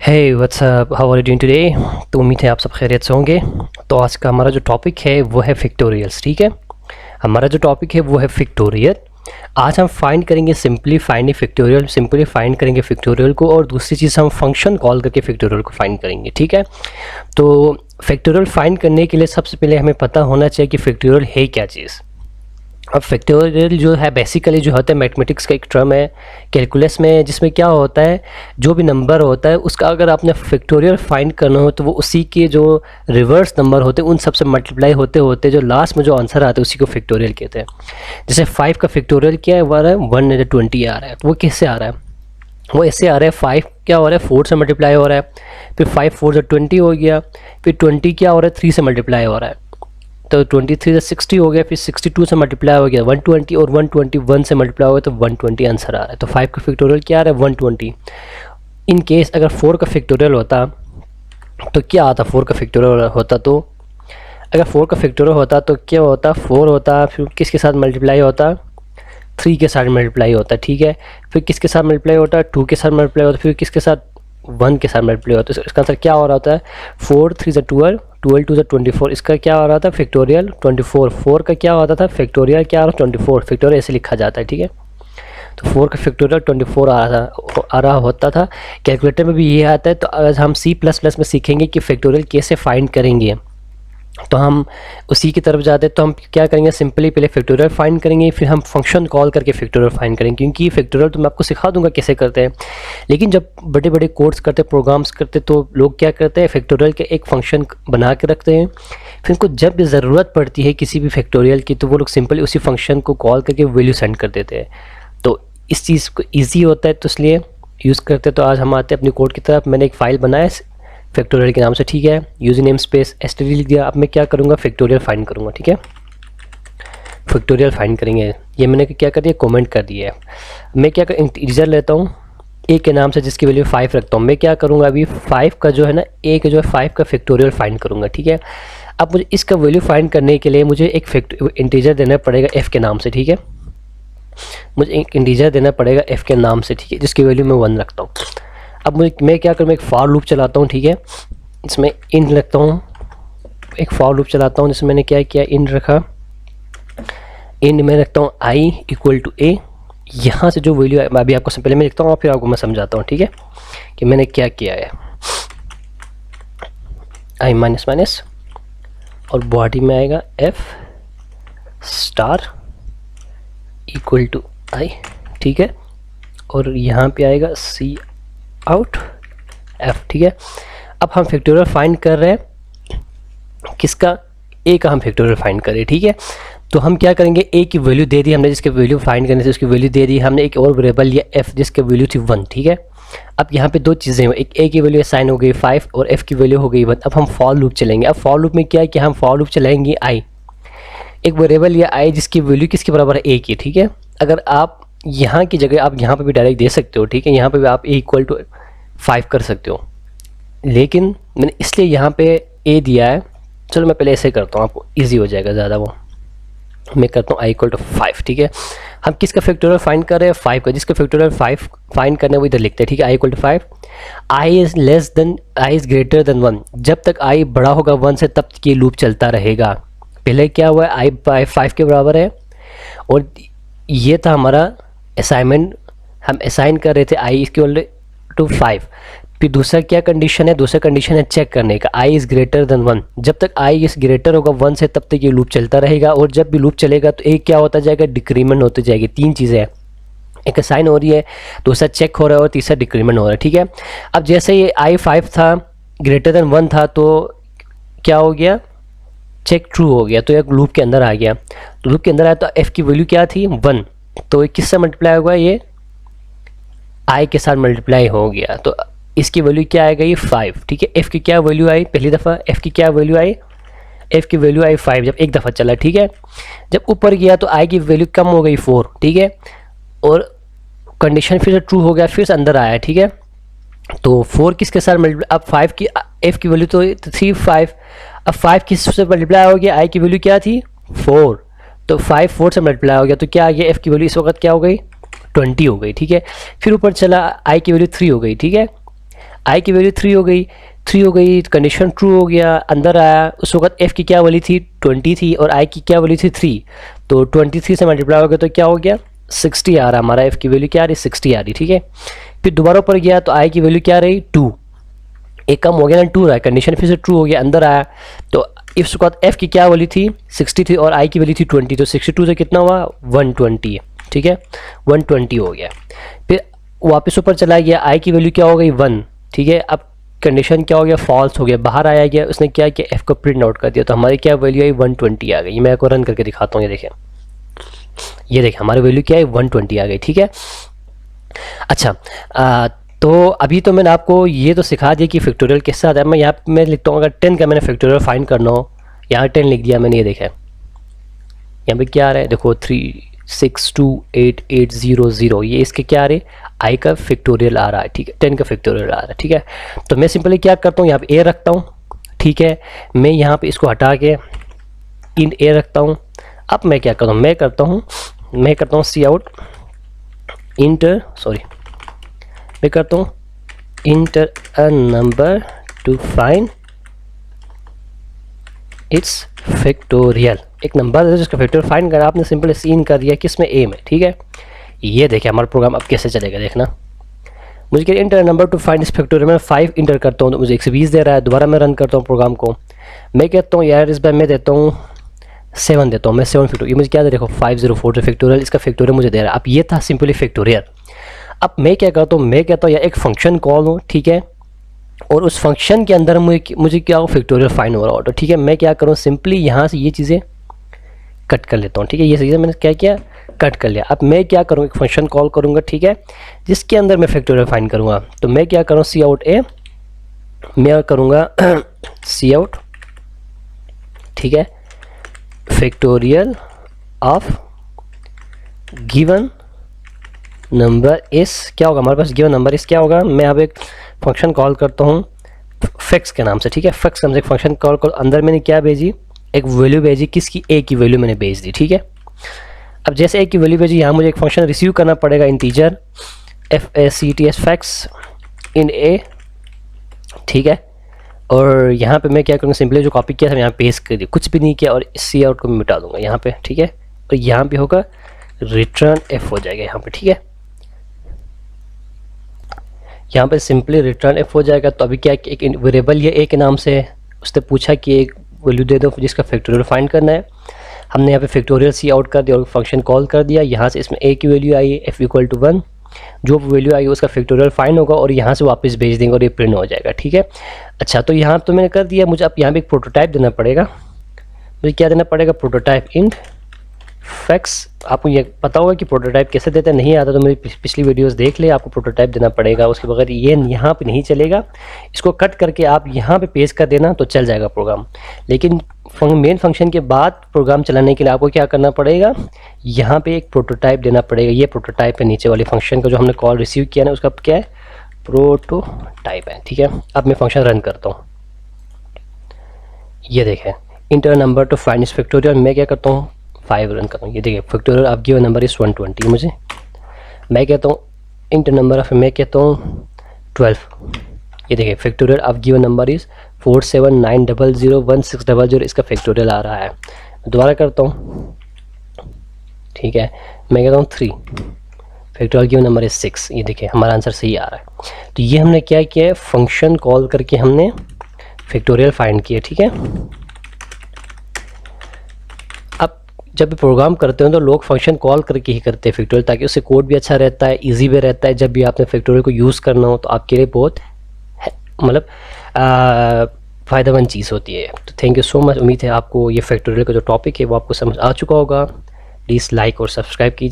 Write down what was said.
Hey what's up, how are you doing today. तो उम्मीद है आप सब खैरियत से होंगे। तो आज का हमारा जो टॉपिक है वो है फैक्टोरियल्स। ठीक है, हमारा जो टॉपिक है वो है फैक्टोरियल। आज हम फाइंड करेंगे सिंपली फाइंड करेंगे फैक्टोरियल को, और दूसरी चीज़ हम फंक्शन कॉल करके फैक्टोरियल को फाइंड करेंगे। ठीक है, तो फैक्टोरियल फाइंड करने के लिए सबसे पहले हमें पता होना चाहिए कि फैक्टोरियल है क्या चीज़। अब फैक्टोरियल जो है बेसिकली जो होता है मैथमेटिक्स का एक टर्म है कैलकुलस में, जिसमें क्या होता है जो भी नंबर होता है उसका अगर आपने फैक्टोरियल फाइंड करना हो तो वो उसी के जो रिवर्स नंबर होते हैं उन सबसे मल्टीप्लाई होते होते जो लास्ट में जो आंसर आता है उसी को फैक्टोरियल कहते हैं। जैसे 5 का फैक्टोरियल क्या है, वो आ रहा है 120 आ रहा है। तो वो किससे आ रहा है, वो ऐसे आ रहा है 5 क्या हो रहा है 4 से मल्टीप्लाई हो रहा है, फिर 5 4 से 20 हो गया, फिर 20 क्या हो रहा है 3 से मल्टीप्लाई हो रहा है, तो 23 से 60 हो गया, फिर 62 से मल्टीप्लाई हो गया 120, और 121 से मल्टीप्लाई हो गया तो 120 आंसर आ रहा है। तो 5 का फैक्टोरियल क्या आ रहा है 120। इन केस अगर 4 का फैक्टोरियल होता तो क्या आता, 4 का फैक्टोरियल होता तो अगर 4 का फैक्टोरियल होता तो क्या होता, 4 होता, फिर किसके साथ मल्टीप्लाई होता 3 के साथ मल्टीप्लाई होता। ठीक है, फिर किसके साथ मल्टीप्लाई होता 2 के साथ मल्टीप्लाई होता, फिर किसके साथ 1 के साथ मल्टीप्लाई होता है। तो इसका आंसर क्या हो रहा होता है 4 3 से 12 12 2 से 24। इसका क्या हो रहा था फैक्टोरियल 24। 4 का क्या होता था फैक्टोरियल क्या आ रहा 24, फैक्टोरियल ऐसे लिखा जाता है। ठीक है, तो 4 का फैक्टोरियल 24 आ रहा होता था। कैलकुलेटर में भी ये आता है। तो आज हम C++ में सीखेंगे कि फैक्टोरियल कैसे फाइंड करेंगे, तो हम उसी की तरफ जाते हैं। तो हम क्या करेंगे, सिंपली पहले फैक्टोरियल फाइंड करेंगे, फिर हम फंक्शन कॉल करके फैक्टोरियल फाइंड करेंगे, क्योंकि फैक्टोरियल तो मैं आपको सिखा दूंगा कैसे करते हैं। लेकिन जब बड़े बड़े कोड्स करते प्रोग्राम्स करते तो लोग क्या करते हैं फैक्टोरियल के एक फंक्शन बना के रखते हैं, फिर उनको जब भी ज़रूरत पड़ती है किसी भी फैक्टोरियल की तो वो लोग सिंपली उसी फंक्शन को कॉल करके वैल्यू सेंड कर देते हैं। तो इस चीज़ को ईजी होता है तो इसलिए यूज़ करते हैं। तो आज हम आते हैं अपनी कोड की तरफ। मैंने एक फ़ाइल बनाया फैक्टोरियल के नाम से। ठीक है, यूजर नेम स्पेस std लिख दिया। अब मैं क्या करूँगा फैक्टोरियल फाइंड करूँगा। ठीक है, फैक्टोरियल फाइंड करेंगे। ये मैंने क्या कर दिया कमेंट कर दिया है। मैं क्या कर इंटीजर लेता हूँ a के नाम से जिसकी वैल्यू 5 रखता हूँ। मैं क्या करूँगा अभी 5 का जो है ना a का जो है 5 का फैक्टोरियल फाइंड करूँगा। ठीक है, अब मुझे इसका वैल्यू फाइंड करने के लिए मुझे एक इंटीजर देना पड़ेगा f के नाम से। ठीक है, मुझे एक इंटीजर देना पड़ेगा f के नाम से। ठीक है, जिसकी वैल्यू मैं 1 रखता हूँ। अब मैं क्या करूँ, मैं एक फॉर लूप चलाता हूँ। ठीक है, इसमें इन रखता हूँ, एक फॉर लूप चलाता हूँ जिसमें मैंने क्या किया इन रखा, इन में रखता हूँ i इक्वल टू a। यहाँ से जो वैल्यू है मैं अभी आपको पहले मैं लिखता हूँ और फिर आपको मैं समझाता हूँ। ठीक है, कि मैंने क्या किया है i माइनस माइनस, और बॉडी में आएगा f star equal to i। ठीक है, और यहाँ पे आएगा c आउट f। ठीक है, अब हम फैक्टोरियल फाइंड कर रहे हैं किसका, a का हम फैक्टोरियल फाइंड कर रहे हैं। ठीक है, तो हम क्या करेंगे a की वैल्यू दे दी हमने, जिसके वैल्यू फाइंड करने से उसकी वैल्यू दे दी हमने। एक और वेरिएबल लिया f जिसकी वैल्यू थी 1। ठीक है, अब यहाँ पे दो चीज़ें हैं, एक a की वैल्यू असाइन हो गई 5 और f की वैल्यू हो गई 1। अब हम फॉर लूप चलेंगे। अब फॉर लूप में क्या है कि हम फॉर लूप चलाएंगे i, एक वेरिएबल लिया i जिसकी वैल्यू किसके बराबर है a की। ठीक है, अगर आप यहाँ की जगह आप यहाँ पर भी डायरेक्ट दे सकते हो। ठीक है, यहाँ पर भी आप a इक्वल टू 5 कर सकते हो, लेकिन मैंने इसलिए यहाँ पे a दिया है। चलो मैं पहले ऐसे करता हूँ, आपको इजी हो जाएगा ज़्यादा। वो मैं करता हूँ i इक्वल टू 5। ठीक है, हम किसका फैक्टोरियल फाइंड कर रहे हैं 5 का, जिसका फैक्टोरियल 5 फाइंड करना है वो इधर लिखते हैं। ठीक है, i equal to 5, i is greater than 1। जब तक i बड़ा होगा 1 से तब तक ये लूप चलता रहेगा। पहले क्या हुआ है i 5 के बराबर है, और ये था हमारा असाइनमेंट, हम असाइन कर रहे थे i इक्वल टू 5। फिर दूसरा क्या कंडीशन है, दूसरा कंडीशन है चेक करने का i इज़ ग्रेटर देन 1। जब तक i इज़ ग्रेटर होगा 1 से तब तक ये लूप चलता रहेगा, और जब भी लूप चलेगा तो एक क्या होता जाएगा डिक्रीमेंट होती जाएगी। तीन चीज़ें हैं, एक असाइन हो रही है, दूसरा चेक हो रहा है और तीसरा डिक्रीमेंट हो रहा है। ठीक है, अब जैसे ये i 5 था ग्रेटर देन 1 था तो क्या हो गया चेक ट्रू हो गया, तो एक लूप के अंदर आ गया। तो लूप के अंदर आया तो f की वैल्यू क्या थी 1, तो किससे मल्टीप्लाई होगा ये i के साथ मल्टीप्लाई हो गया, तो इसकी वैल्यू क्या आएगा ये 5। ठीक है, f की क्या वैल्यू आई पहली दफ़ा, f की क्या वैल्यू आई, f की वैल्यू आई 5 जब एक दफ़ा चला। ठीक है, जब ऊपर गया तो i की वैल्यू कम हो गई 4। ठीक है, और कंडीशन फिर से ट्रू हो गया, फिर से अंदर आया। ठीक है, तो 4 किसके साथ मल्टीप्लाई, अब 5 की f की वैल्यू तो थी 5, अब 5 किससे मल्टीप्लाई हो गया, i की वैल्यू क्या थी 4, तो 5 4 से मल्टीप्लाई हो गया, तो क्या आ गया f की वैल्यू इस वक्त क्या हो गई 20 हो गई। ठीक है, फिर ऊपर चला i की वैल्यू 3 हो गई। ठीक है, आई की वैल्यू 3 हो गई, कंडीशन ट्रू हो गया, अंदर आया। उस वक्त एफ़ की क्या वैल्यू थी, 20 थी, और आई की क्या वैल्यू थी, 3। तो 23 से मल्टीप्लाई हो गया तो क्या हो गया, 60 आ रहा। हमारा एफ़ की वैल्यू क्या आ रही, 60 आ रही, ठीक है। फिर दोबारा ऊपर गया तो आई की वैल्यू क्या रही, 2। एक कम हो गया ना, 2 रहा है, कंडीशन फिर से ट्रू हो गया, अंदर आया। तो इस वक्त एफ़ की क्या वैल्यू थी, 60 थी, और आई की वैल्यू थी 20। तो 62 से कितना हुआ, 120, ठीक है, 120 हो गया। फिर वापस ऊपर चला गया, आई की वैल्यू क्या हो गई, 1, ठीक है। अब कंडीशन क्या हो गया, फॉल्स हो गया, बाहर आया गया, उसने क्या किया, एफ़ को प्रिंट आउट कर दिया। तो हमारी क्या वैल्यू आई, 120 आ गई। मैं आपको रन करके दिखाता हूँ, ये देखें, ये देखें हमारी वैल्यू क्या है, 120 आ गई, ठीक है। अच्छा, तो अभी तो मैंने आपको ये तो सिखा दिया कि फैक्टोरियल किस साथ है। मैं यहाँ मैं लिखता हूँ, अगर 10 का मैंने फैक्टोरियल फाइंड करना हो, यहाँ 10 लिख दिया मैंने, ये देखा यहाँ पे क्या आ रहा है, देखो 3628800, ये इसके क्या आ रहे, आई का फैक्टोरियल आ रहा है, ठीक है, 10 का फैक्टोरियल आ रहा है, ठीक है। तो मैं सिंपली क्या करता हूँ, यहाँ पे ए रखता हूँ, ठीक है। मैं यहाँ पे इसको हटा के इन ए रखता हूँ। अब मैं क्या करता हूँ, मैं करता हूँ सी आउट इंटर, सॉरी, मैं करता हूँ inter a number two find its factorial. एक नंबर है जिसका फैक्टोरियल फाइंड करना, आपने सिंपल सीन कर दिया किस में, ए में, ठीक है। ये देखिए हमारा प्रोग्राम अब कैसे चलेगा, देखना। मुझे क्या inter number two find its factorial, मैं 5 इंटर करता हूँ तो मुझे 120 दे रहा है। दोबारा मैं रन करता हूँ प्रोग्राम को, मैं कहता हूँ यार इस बार मैं देता हूँ 7 देता हूँ, मैं 7 फैक्टोरियल, ये मुझे क्या दे, देखो 504 फैक्टोरियल, इसका फैक्टोरियल मुझे दे रहा है। अब ये था सिंपली फैक्टोरियल। अब मैं क्या करता हूँ, मैं कहता हूँ या एक फंक्शन कॉल हो, ठीक है, और उस फंक्शन के अंदर मुझे क्या हो, फैक्टोरियल फाइंड हो रहा हो। तो ठीक है, मैं क्या करूँ, सिंपली यहाँ से ये चीज़ें कट कर लेता हूँ, ठीक है। ये चीज़ें मैंने क्या किया, कट कर लिया। अब मैं क्या करूँ, एक फंक्शन कॉल करूँगा, ठीक है, जिसके अंदर मैं फैक्टोरियल फाइंड करूँगा। तो मैं क्या करूँ, सी आउट ए, मैं करूँगा सी आउट, ठीक है, फैक्टोरियल ऑफ गिवन नंबर इस, क्या होगा हमारे पास, गिवन नंबर इस क्या होगा, मैं अब एक फंक्शन कॉल करता हूँ फैक्स के नाम से, ठीक है। फैक्स नाम से एक फंक्शन कॉल कर, अंदर मैंने क्या भेजी, एक वैल्यू भेजी, किसकी, ए की वैल्यू मैंने भेज दी, ठीक है। अब जैसे ए की वैल्यू भेजी, यहाँ मुझे एक फंक्शन रिसीव करना पड़ेगा, इंटीजर FACTS फैक्स इन ए, ठीक है। और यहाँ पे मैं क्या करूँगा, सिंपली जो कॉपी किया था यहाँ पेस्ट कर दिया, कुछ भी नहीं किया, और सी आउट को मैं मिटा दूंगा यहाँ पे, ठीक है। और यहाँ पे होगा रिटर्न एफ हो जाएगा यहाँ पे, ठीक है। यहाँ पे सिंपली रिटर्न एफ हो जाएगा। तो अभी क्या, एक वेरिएबल ये ए के नाम से, उसने पूछा कि एक वैल्यू दे दो जिसका फैक्टोरियल फाइंड करना है। हमने यहाँ पे फैक्टोरियल सी आउट कर दिया और फंक्शन कॉल कर दिया। यहाँ से इसमें ए की वैल्यू आई, एफ इक्वल टू 1, जो वैल्यू आई उसका फैक्टोरियल फाइंड होगा और यहाँ से वापस भेज देंगे और ये प्रिंट हो जाएगा, ठीक है। अच्छा, तो यहाँ तो मैंने कर दिया, मुझे अब यहाँ पे एक प्रोटोटाइप देना पड़ेगा। मुझे क्या देना पड़ेगा, प्रोटोटाइप इंट फैक्स। आपको ये पता होगा कि प्रोटोटाइप कैसे देते हैं, नहीं आता तो मेरी पिछली वीडियोस देख ले, आपको प्रोटोटाइप देना पड़ेगा। उसके बगैर ये यहाँ पे नहीं चलेगा, इसको कट करके आप यहाँ पे पेस्ट कर देना तो चल जाएगा प्रोग्राम। लेकिन मेन फंक्शन के बाद प्रोग्राम चलाने के लिए आपको क्या करना पड़ेगा, यहाँ पे एक प्रोटोटाइप देना पड़ेगा। ये प्रोटोटाइप है नीचे वाले फंक्शन का, जो हमने कॉल रिसीव किया ना उसका क्या है, प्रोटोटाइप है, ठीक है। अब मैं फंक्शन रन करता हूँ, ये देखें inter number two find its factorial. मैं क्या करता हूँ, 5 रन करता हूँ, ये देखिए factorial of given number is 120। मुझे मैं कहता हूँ इंटर नंबर ऑफ, मैं कहता हूँ 12, ये देखिए factorial of given number is 4790016000, इसका फैक्टोरियल आ रहा है। दोबारा करता हूँ, ठीक है, मैं कहता हूँ 3, फैक्टोरियल गिवन नंबर इज 6, ये देखिए हमारा आंसर सही आ रहा है। तो ये हमने क्या किया है, फंक्शन कॉल करके हमने फैक्टोरियल फाइंड किया, ठीक है। जब भी प्रोग्राम करते हो तो लोग फंक्शन कॉल करके ही करते हैं फैक्टोरियल, ताकि उससे कोड भी अच्छा रहता है, इजी भी रहता है। जब भी आपने फैक्टोरियल को यूज़ करना हो तो आपके लिए बहुत मतलब फ़ायदेमंद चीज़ होती है। तो थैंक यू सो मच। उम्मीद है आपको ये फैक्टोरियल का जो टॉपिक है वो आपको समझ आ चुका होगा। प्लीज़ लाइक और सब्सक्राइब कीजिए।